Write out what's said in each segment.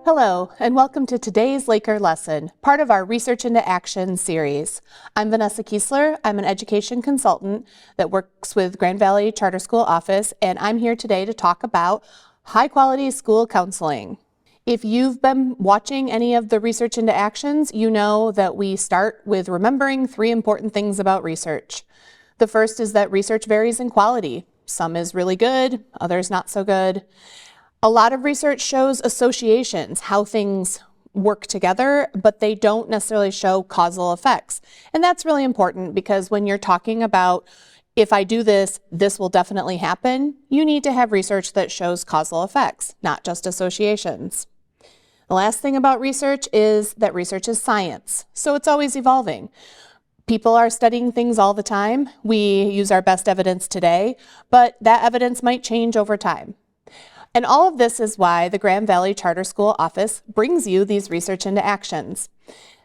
Hello, and welcome to today's Laker lesson, part of our Research into Action series. I'm Vanessa Kiesler. I'm an education consultant that works with Grand Valley Charter School Office, and I'm here today to talk about high-quality school counseling. If you've been watching any of the Research into Actions, you know that we start with remembering three important things about research. The first is that research varies in quality. Some is really good, others not so good. A lot of research shows associations, how things work together, but they don't necessarily show causal effects. And that's really important because when you're talking about, if I do this, this will definitely happen, you need to have research that shows causal effects, not just associations. The last thing about research is that research is science, so it's always evolving. People are studying things all the time. We use our best evidence today, but that evidence might change over time. And all of this is why the Grand Valley Charter School Office brings you these Research into Actions,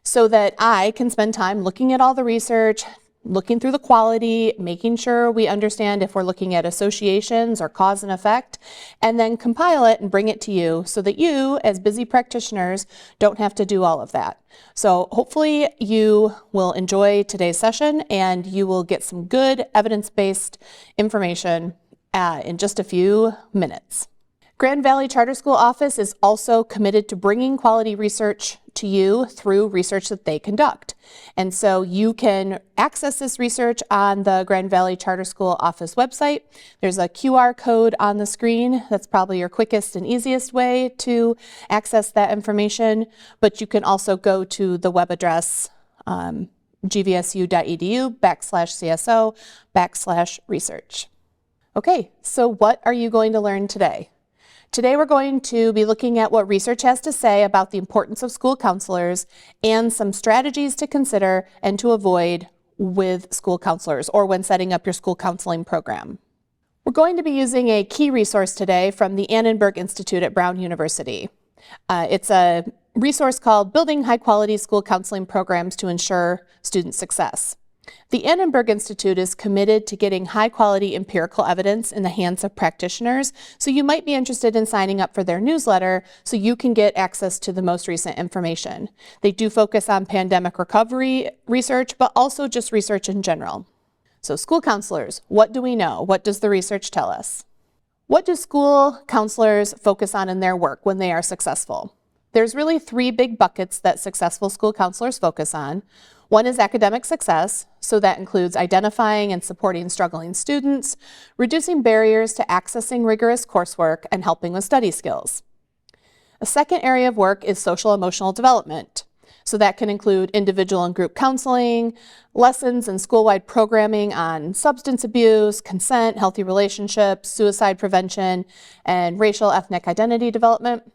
so that I can spend time looking at all the research, looking through the quality, making sure we understand if we're looking at associations or cause and effect, and then compile it and bring it to you so that you, as busy practitioners, don't have to do all of that. So hopefully you will enjoy today's session and you will get some good evidence-based information in just a few minutes. Grand Valley Charter School Office is also committed to bringing quality research to you through research that they conduct. And so you can access this research on the Grand Valley Charter School Office website. There's a QR code on the screen. That's probably your quickest and easiest way to access that information. But you can also go to the web address gvsu.edu/CSO/research. Okay, so what are you going to learn today? Today we're going to be looking at what research has to say about the importance of school counselors and some strategies to consider and to avoid with school counselors or when setting up your school counseling program. We're going to be using a key resource today from the Annenberg Institute at Brown University. It's a resource called Building High-Quality School Counseling Programs to Ensure Student Success. The Annenberg Institute is committed to getting high-quality empirical evidence in the hands of practitioners, so you might be interested in signing up for their newsletter so you can get access to the most recent information. They do focus on pandemic recovery research, but also just research in general. So school counselors, what do we know? What does the research tell us? What do school counselors focus on in their work when they are successful? There's really three big buckets that successful school counselors focus on. One is academic success, so that includes identifying and supporting struggling students, reducing barriers to accessing rigorous coursework, and helping with study skills. A second area of work is social emotional development. So that can include individual and group counseling, lessons and school-wide programming on substance abuse, consent, healthy relationships, suicide prevention, and racial ethnic identity development.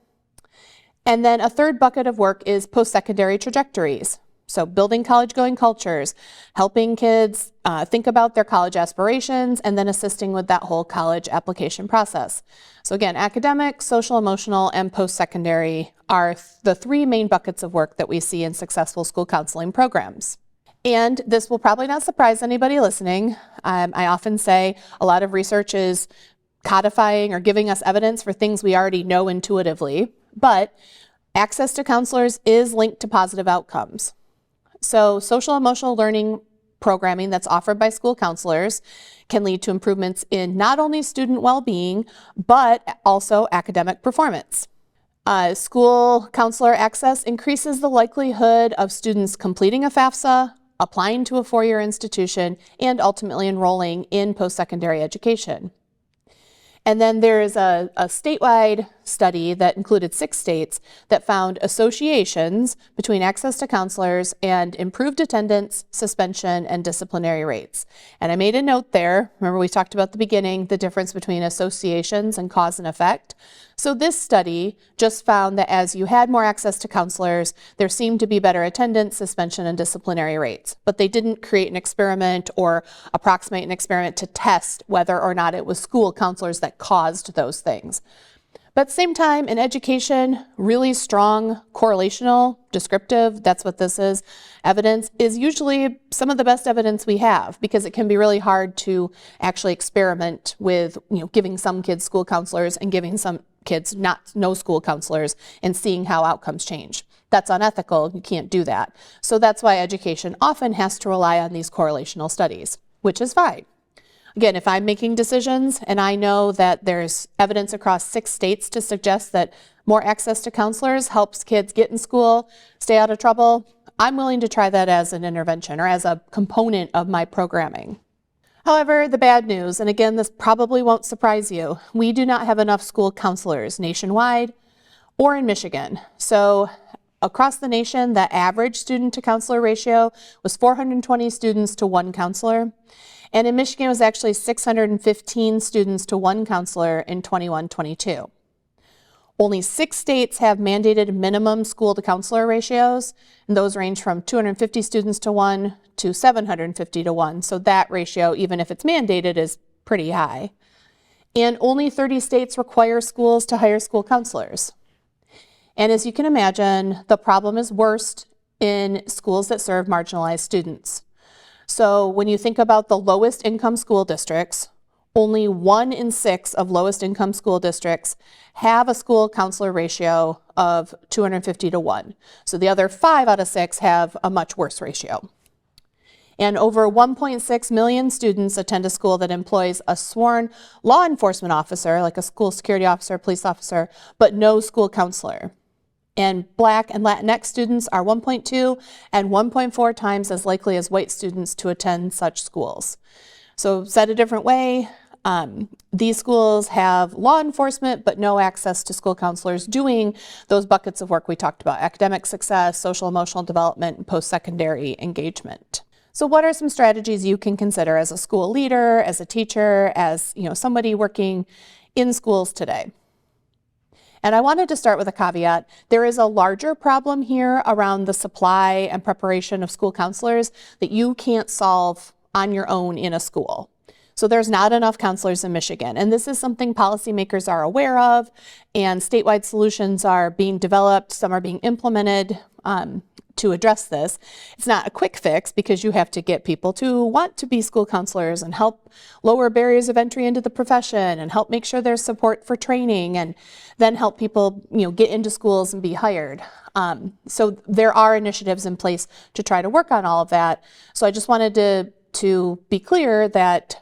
And then a third bucket of work is post-secondary trajectories. So building college-going cultures, helping kids think about their college aspirations, and then assisting with that whole college application process. So again, academic, social, emotional, and post-secondary are the three main buckets of work that we see in successful school counseling programs. And this will probably not surprise anybody listening. I often say a lot of research is codifying or giving us evidence for things we already know intuitively, but access to counselors is linked to positive outcomes. So social emotional learning programming that's offered by school counselors can lead to improvements in not only student well-being, but also academic performance. School counselor access increases the likelihood of students completing a FAFSA, applying to a four-year institution, and ultimately enrolling in post-secondary education. And then there is a statewide study that included 6 states that found associations between access to counselors and improved attendance, suspension, and disciplinary rates. And I made a note there. Remember we talked about at the beginning the difference between associations and cause and effect. So this study just found that as you had more access to counselors, there seemed to be better attendance, suspension, and disciplinary rates. But they didn't create an experiment or approximate an experiment to test whether or not it was school counselors that caused those things. But at the same time, in education, really strong correlational, descriptive, that's what this is, evidence is usually some of the best evidence we have, because it can be really hard to actually experiment with, giving some kids school counselors and giving some kids, no school counselors, and seeing how outcomes change. That's unethical. You can't do that. So that's why education often has to rely on these correlational studies, which is fine. Again, if I'm making decisions and I know that there's evidence across 6 states to suggest that more access to counselors helps kids get in school, stay out of trouble, I'm willing to try that as an intervention or as a component of my programming. However, the bad news, and again, this probably won't surprise you, we do not have enough school counselors nationwide or in Michigan. So across the nation, the average student to counselor ratio was 420 students to 1 counselor. And in Michigan, it was actually 615 students to 1 counselor in 21-22. Only 6 states have mandated minimum school to counselor ratios, and those range from 250 students to 1 to 750 to 1. So that ratio, even if it's mandated, is pretty high. And only 30 states require schools to hire school counselors. And as you can imagine, the problem is worst in schools that serve marginalized students. So when you think about the lowest income school districts, only 1 in 6 of lowest income school districts have a school counselor ratio of 250 to 1. So the other 5 out of 6 have a much worse ratio. And over 1.6 million students attend a school that employs a sworn law enforcement officer, like a school security officer, police officer, but no school counselor. And Black and Latinx students are 1.2 and 1.4 times as likely as white students to attend such schools. So said a different way, these schools have law enforcement but no access to school counselors doing those buckets of work we talked about: academic success, social emotional development, and post-secondary engagement. So what are some strategies you can consider as a school leader, as a teacher, as somebody working in schools today? And I wanted to start with a caveat. There is a larger problem here around the supply and preparation of school counselors that you can't solve on your own in a school. So there's not enough counselors in Michigan, and this is something policymakers are aware of, and statewide solutions are being developed, some are being implemented to address this. It's not a quick fix because you have to get people to want to be school counselors and help lower barriers of entry into the profession and help make sure there's support for training and then help people get into schools and be hired. So there are initiatives in place to try to work on all of that. So I just wanted to be clear that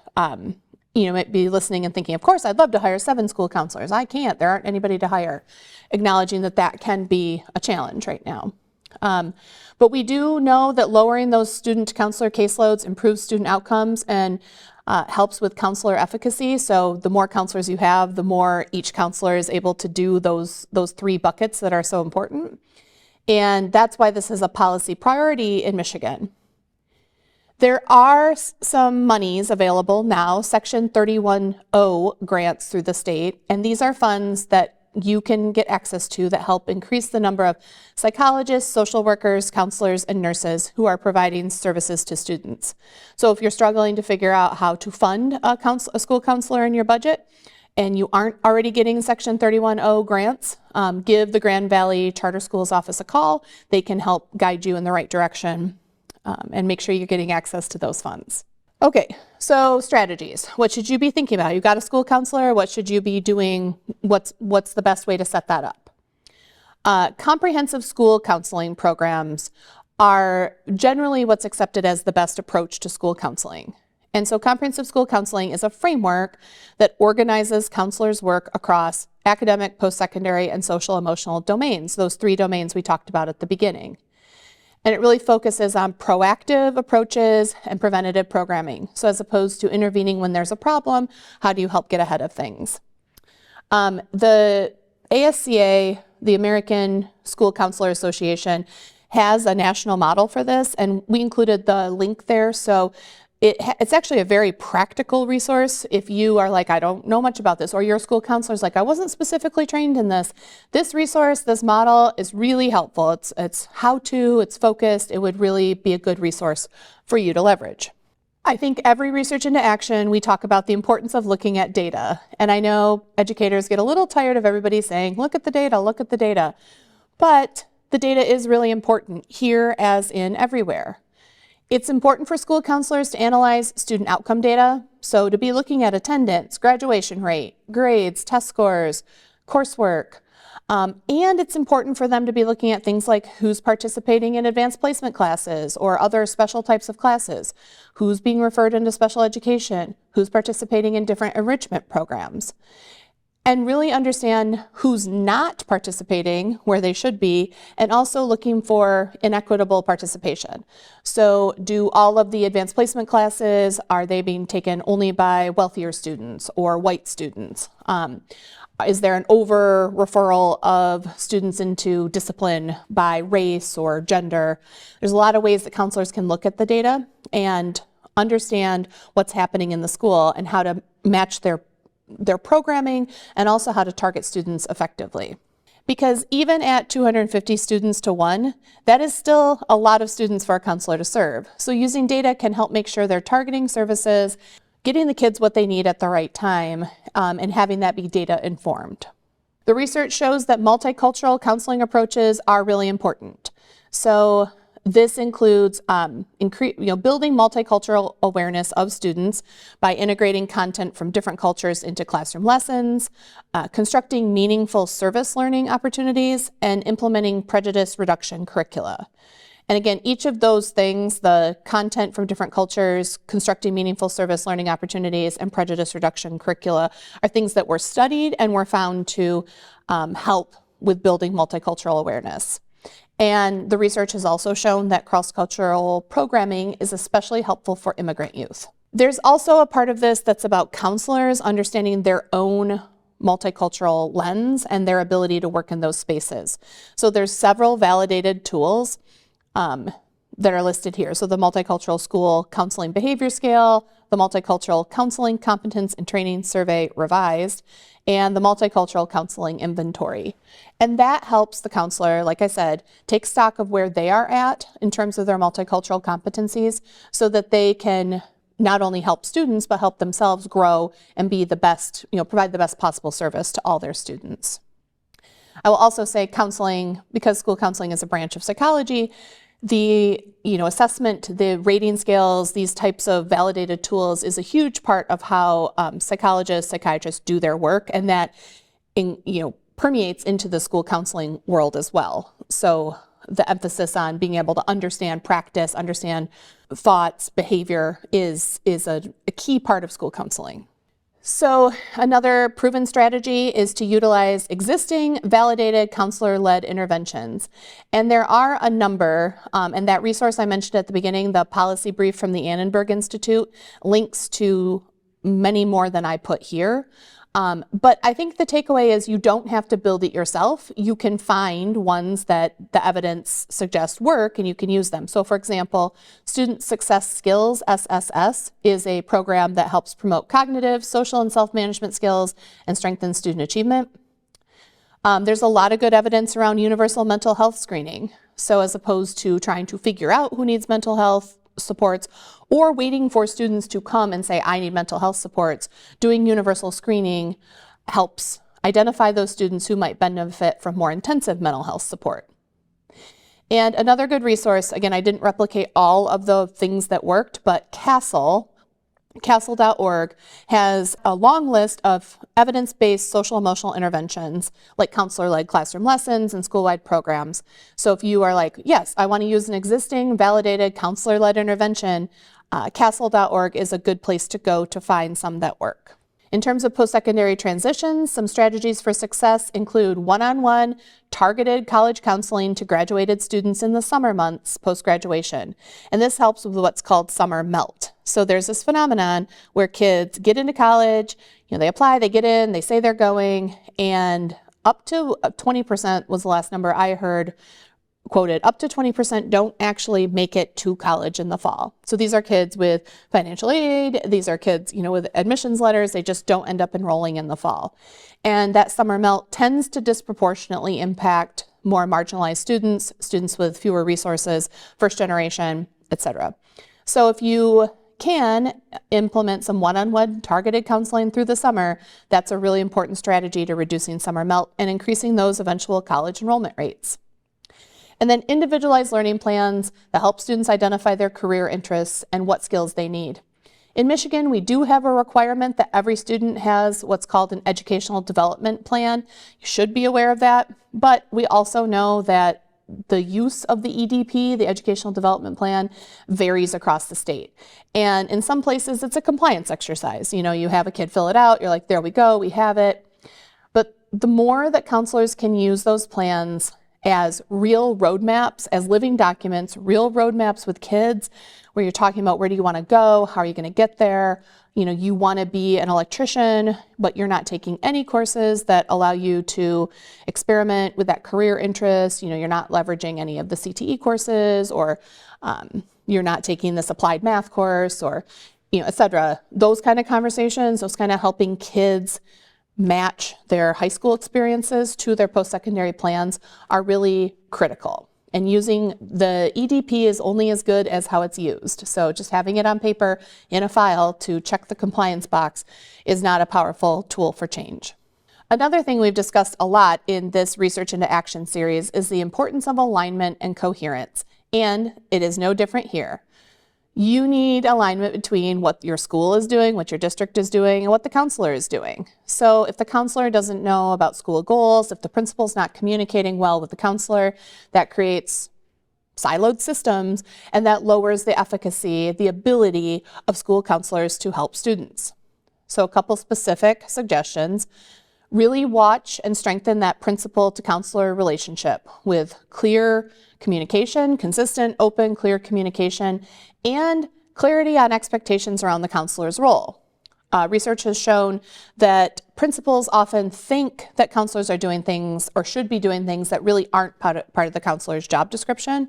you might be listening and thinking, of course, I'd love to hire 7 school counselors. I can't. There aren't anybody to hire. Acknowledging that that can be a challenge right now. But we do know that lowering those student-to-counselor caseloads improves student outcomes and helps with counselor efficacy. So the more counselors you have, the more each counselor is able to do those 3 buckets that are so important. And that's why this is a policy priority in Michigan. There are some monies available now, Section 31O grants through the state, and these are funds that you can get access to that help increase the number of psychologists, social workers, counselors, and nurses who are providing services to students. So if you're struggling to figure out how to fund a school counselor in your budget and you aren't already getting Section 31O grants, give the Grand Valley Charter Schools office a call. They can help guide you in the right direction and make sure you're getting access to those funds. Okay, so strategies. What should you be thinking about? You got a school counselor, what should you be doing? What's the best way to set that up? Comprehensive school counseling programs are generally what's accepted as the best approach to school counseling. And so comprehensive school counseling is a framework that organizes counselors' work across academic, post-secondary, and social emotional domains, those 3 domains we talked about at the beginning. And it really focuses on proactive approaches and preventative programming. So as opposed to intervening when there's a problem, how do you help get ahead of things? The ASCA, the American School Counselor Association, has a national model for this, and we included the link there. So it's actually a very practical resource if you are like, I don't know much about this, or your school counselor is like, I wasn't specifically trained in this. This resource, this model is really helpful. It's how-to, it's focused. It would really be a good resource for you to leverage. I think every Research into Action, we talk about the importance of looking at data. And I know educators get a little tired of everybody saying, look at the data, look at the data. But the data is really important here as in everywhere. It's important for school counselors to analyze student outcome data. So to be looking at attendance, graduation rate, grades, test scores, coursework. And it's important for them to be looking at things like who's participating in advanced placement classes or other special types of classes, who's being referred into special education, who's participating in different enrichment programs, and really understand who's not participating where they should be, and also looking for inequitable participation. So do all of the advanced placement classes, are they being taken only by wealthier students or white students? Is there an over referral of students into discipline by race or gender? There's a lot of ways that counselors can look at the data and understand what's happening in the school and how to match their programming and also how to target students effectively. Because even at 250 students to 1, that is still a lot of students for a counselor to serve. So using data can help make sure they're targeting services, getting the kids what they need at the right time, and having that be data informed. The research shows that multicultural counseling approaches are really important. So this includes building multicultural awareness of students by integrating content from different cultures into classroom lessons, constructing meaningful service learning opportunities, and implementing prejudice reduction curricula. And again, each of those things, the content from different cultures, constructing meaningful service learning opportunities, and prejudice reduction curricula are things that were studied and were found to help with building multicultural awareness. And the research has also shown that cross-cultural programming is especially helpful for immigrant youth. There's also a part of this that's about counselors understanding their own multicultural lens and their ability to work in those spaces. So there's several validated tools that are listed here. So the Multicultural School Counseling Behavior Scale, the Multicultural Counseling Competence and Training Survey Revised, and the Multicultural Counseling Inventory. And that helps the counselor, like I said, take stock of where they are at in terms of their multicultural competencies so that they can not only help students, but help themselves grow and be the best, provide the best possible service to all their students. I will also say counseling, because school counseling is a branch of psychology, the assessment, the rating scales, these types of validated tools is a huge part of how psychologists, psychiatrists do their work, and that permeates into the school counseling world as well. So the emphasis on being able to understand practice, understand thoughts, behavior is a key part of school counseling. So another proven strategy is to utilize existing validated counselor-led interventions. And there are a number, and that resource I mentioned at the beginning, the policy brief from the Annenberg Institute, links to many more than I put here. But I think the takeaway is you don't have to build it yourself. You can find ones that the evidence suggests work and you can use them. So for example, Student Success Skills, SSS, is a program that helps promote cognitive, social, and self-management skills and strengthen student achievement. There's a lot of good evidence around universal mental health screening. So as opposed to trying to figure out who needs mental health supports or waiting for students to come and say, I need mental health supports, doing universal screening helps identify those students who might benefit from more intensive mental health support. And another good resource, again, I didn't replicate all of the things that worked, but CASEL.org has a long list of evidence-based social emotional interventions like counselor-led classroom lessons and school-wide programs. So if you are like, yes, I want to use an existing validated counselor-led intervention, CASEL.org is a good place to go to find some that work. In terms of post-secondary transitions, some strategies for success include one-on-one targeted college counseling to graduated students in the summer months post-graduation. And this helps with what's called summer melt. So there's this phenomenon where kids get into college, they apply, they get in, they say they're going, and up to 20% was the last number I heard quoted, up to 20% don't actually make it to college in the fall. So these are kids with financial aid, these are kids, with admissions letters, they just don't end up enrolling in the fall. And that summer melt tends to disproportionately impact more marginalized students, students with fewer resources, first generation, etc. So if you can implement some one-on-one targeted counseling through the summer, that's a really important strategy to reducing summer melt and increasing those eventual college enrollment rates. And then individualized learning plans that help students identify their career interests and what skills they need. In Michigan, we do have a requirement that every student has what's called an educational development plan. You should be aware of that, but we also know that the use of the EDP, the Educational Development Plan, varies across the state. And in some places, it's a compliance exercise. You know, you have a kid fill it out, you're like, there we go, we have it. But the more that counselors can use those plans as real roadmaps, as living documents, real roadmaps with kids, where you're talking about where do you want to go, how are you going to get there, you know, you want to be an electrician, but you're not taking any courses that allow you to experiment with that career interest, you know, you're not leveraging any of the CTE courses, or you're not taking this applied math course, or, you know, et cetera. Those kind of conversations, those kind of helping kids match their high school experiences to their post-secondary plans are really critical. And using the EDP is only as good as how it's used. So just having it on paper in a file to check the compliance box is not a powerful tool for change. Another thing we've discussed a lot in this Research into Action series is the importance of alignment and coherence. And it is no different here. You need alignment between what your school is doing, what your district is doing, and what the counselor is doing. So if the counselor doesn't know about school goals, if the principal's not communicating well with the counselor, that creates siloed systems, and that lowers the efficacy, the ability of school counselors to help students. So a couple specific suggestions. Really watch and strengthen that principal to counselor relationship with clear communication, consistent, open, clear communication, and clarity on expectations around the counselor's role. Research has shown that principals often think that counselors are doing things or should be doing things that really aren't part of the counselor's job description,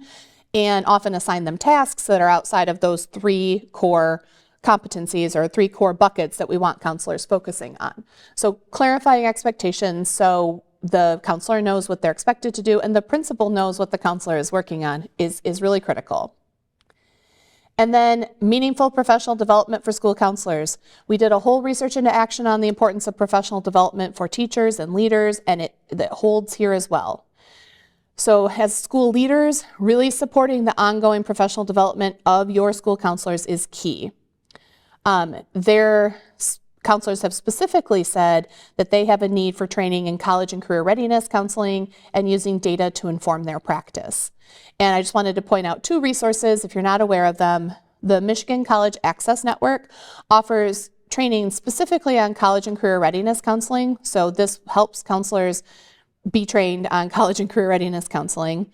and often assign them tasks that are outside of those 3 core competencies or 3 core buckets that we want counselors focusing on. So clarifying expectations so the counselor knows what they're expected to do and the principal knows what the counselor is working on is really critical. And then meaningful professional development for school counselors. We did a whole Research into Action on the importance of professional development for teachers and leaders, and that holds here as well. So as school leaders, really supporting the ongoing professional development of your school counselors is key. Their counselors have specifically said that they have a need for training in college and career readiness counseling and using data to inform their practice. And I just wanted to point out 2 resources if you're not aware of them. The Michigan College Access Network offers training specifically on college and career readiness counseling. So this helps counselors be trained on college and career readiness counseling.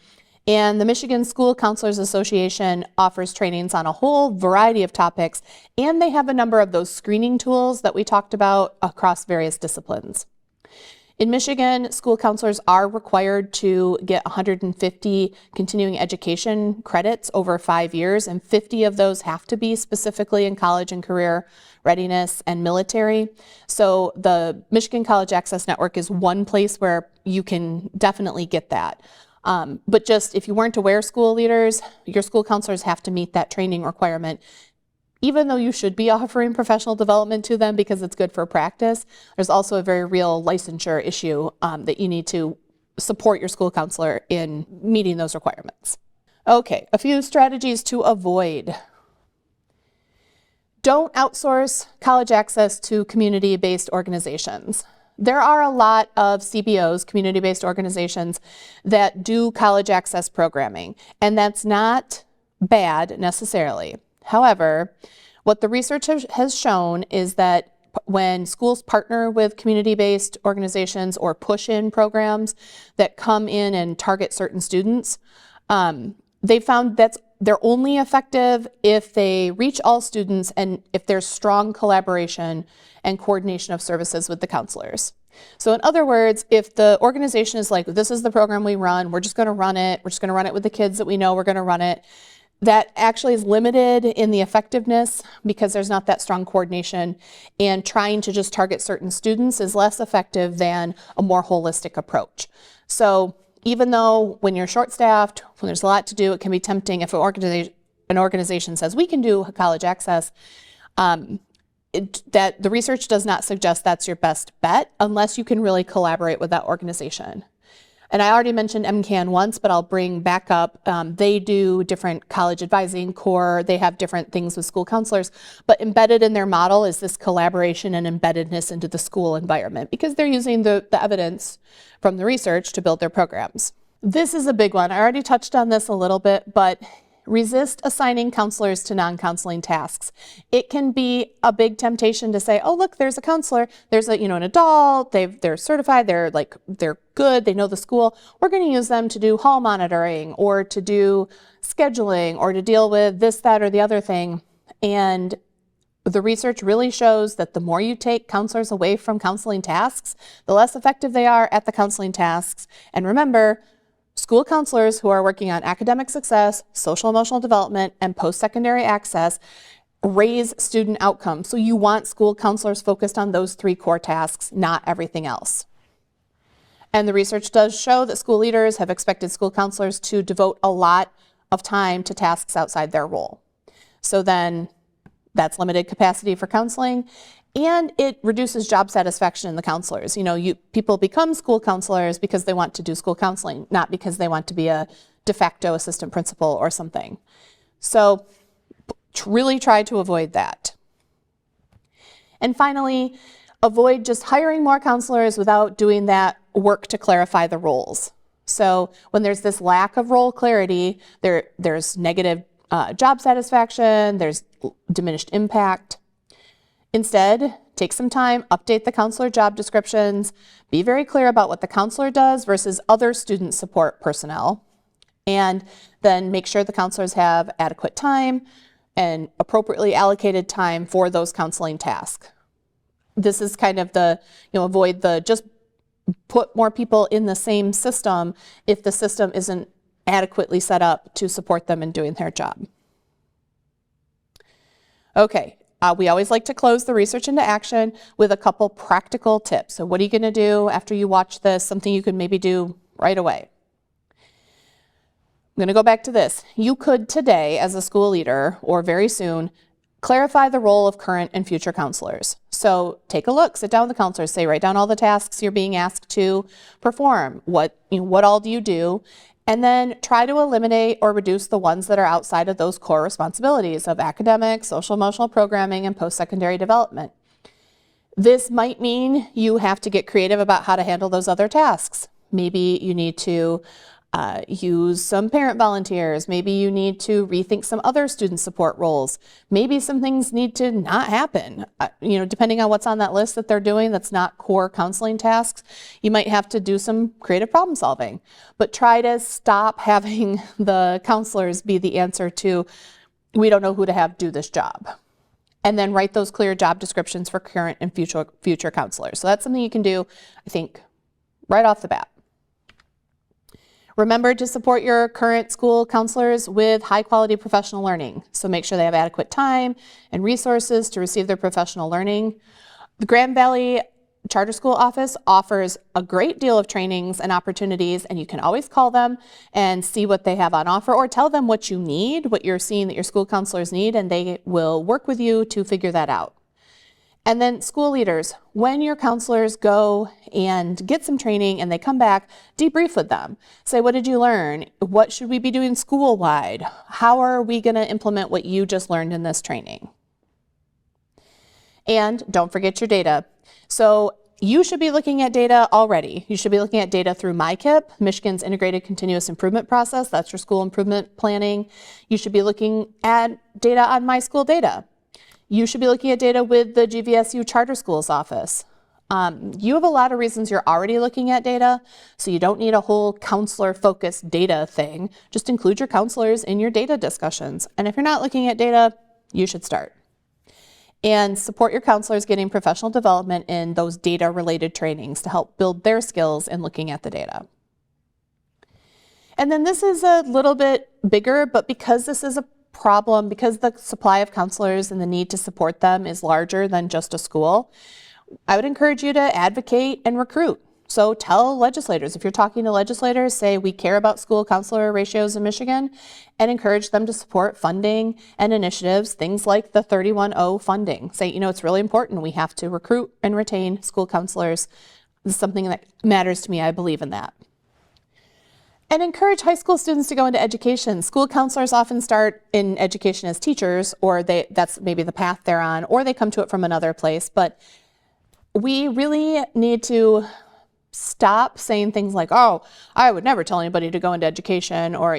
And the Michigan School Counselors Association offers trainings on a whole variety of topics, and they have a number of those screening tools that we talked about across various disciplines. In Michigan, school counselors are required to get 150 continuing education credits over 5 years, and 50 of those have to be specifically in college and career readiness and military. So the Michigan College Access Network is one place where you can definitely get that. But just if you weren't aware, school leaders, your school counselors have to meet that training requirement. Even though you should be offering professional development to them because it's good for practice, there's also a very real licensure issue that you need to support your school counselor in meeting those requirements. Okay, a few strategies to avoid. Don't outsource college access to community-based organizations. There are a lot of CBOs, community-based organizations, that do college access programming, and that's not bad necessarily. However, what the research has shown is that when schools partner with community-based organizations or push-in programs that come in and target certain students, they found that they're only effective if they reach all students and if there's strong collaboration and coordination of services with the counselors. So in other words, if the organization is like, this is the program we run, we're just going to run it, we're just going to run it with the kids that we know we're going to run it, that actually is limited in the effectiveness because there's not that strong coordination, and trying to just target certain students is less effective than a more holistic approach. So even though when you're short-staffed, when there's a lot to do, it can be tempting if an organization says we can do college access, that the research does not suggest that's your best bet unless you can really collaborate with that organization. And I already mentioned MCAN once, but I'll bring back up, they do different college advising core, they have different things with school counselors, but embedded in their model is this collaboration and embeddedness into the school environment because they're using the evidence from the research to build their programs. This is a big one. I already touched on this a little bit, but resist assigning counselors to non-counseling tasks. It can be a big temptation to say, oh, look, there's a counselor, there's an adult, they're certified, they're good, they know the school. We're going to use them to do hall monitoring or to do scheduling or to deal with this, that, or the other thing. And the research really shows that the more you take counselors away from counseling tasks, the less effective they are at the counseling tasks. And remember, school counselors who are working on academic success, social emotional development, and post-secondary access raise student outcomes. So you want school counselors focused on those 3 core tasks, not everything else. And the research does show that school leaders have expected school counselors to devote a lot of time to tasks outside their role. So then that's limited capacity for counseling. And it reduces job satisfaction in the counselors. People become school counselors because they want to do school counseling, not because they want to be a de facto assistant principal or something. So really try to avoid that. And finally, avoid just hiring more counselors without doing that work to clarify the roles. So when there's this lack of role clarity, there's negative job satisfaction, there's diminished impact. Instead, take some time, update the counselor job descriptions, be very clear about what the counselor does versus other student support personnel, and then make sure the counselors have adequate time and appropriately allocated time for those counseling tasks. This is kind of avoid the just put more people in the same system if the system isn't adequately set up to support them in doing their job. Okay. We always like to close the research into action with a couple practical tips. So what are you going to do after you watch this? Something you can maybe do right away. I'm going to go back to this. You could today, as a school leader, or very soon, clarify the role of current and future counselors. So take a look, sit down with the counselors, write down all the tasks you're being asked to perform. What all do you do? And then try to eliminate or reduce the ones that are outside of those core responsibilities of academic, social emotional programming, and post-secondary development. This might mean you have to get creative about how to handle those other tasks. Maybe you need to use some parent volunteers. Maybe you need to rethink some other student support roles. Maybe some things need to not happen. Depending on what's on that list that they're doing that's not core counseling tasks, you might have to do some creative problem solving. But try to stop having the counselors be the answer to, we don't know who to have do this job. And then write those clear job descriptions for current and future counselors. So that's something you can do, I think, right off the bat. Remember to support your current school counselors with high quality professional learning. So make sure they have adequate time and resources to receive their professional learning. The Grand Valley Charter School office offers a great deal of trainings and opportunities, and you can always call them and see what they have on offer or tell them what you need, what you're seeing that your school counselors need, and they will work with you to figure that out. And then school leaders, when your counselors go and get some training and they come back, debrief with them. Say, what did you learn? What should we be doing school-wide? How are we going to implement what you just learned in this training? And don't forget your data. So you should be looking at data already. You should be looking at data through MyKIP, Michigan's Integrated Continuous Improvement Process. That's your school improvement planning. You should be looking at data on My School Data. You should be looking at data with the GVSU Charter Schools office. You have a lot of reasons you're already looking at data, so you don't need a whole counselor-focused data thing. Just include your counselors in your data discussions. And if you're not looking at data, you should start. And support your counselors getting professional development in those data-related trainings to help build their skills in looking at the data. And then this is a little bit bigger, but because this is a problem, because the supply of counselors and the need to support them is larger than just a school, I would encourage you to advocate and recruit. So tell legislators, if you're talking to legislators, say we care about school counselor ratios in Michigan, and encourage them to support funding and initiatives, things like the 31-0 funding. Say, it's really important. We have to recruit and retain school counselors. This is something that matters to me. I believe in that. And encourage high school students to go into education. School counselors often start in education as teachers, or that's maybe the path they're on, or they come to it from another place. But we really need to stop saying things like, oh, I would never tell anybody to go into education, or,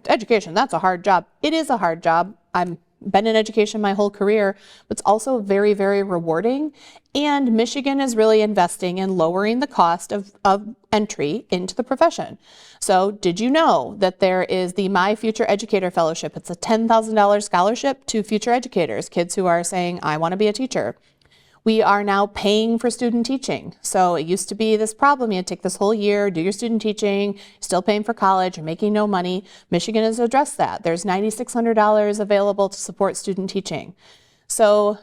education, that's a hard job. It is a hard job. I've been in education my whole career, but it's also very, very rewarding. And Michigan is really investing in lowering the cost of entry into the profession. So did you know that there is the My Future Educator Fellowship? It's a $10,000 scholarship to future educators, kids who are saying, I want to be a teacher. We are now paying for student teaching. So it used to be this problem. You had to take this whole year, do your student teaching, still paying for college, you're making no money. Michigan has addressed that. There's $9,600 available to support student teaching. So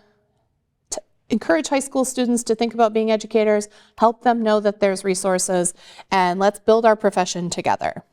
to encourage high school students to think about being educators, help them know that there's resources, and let's build our profession together.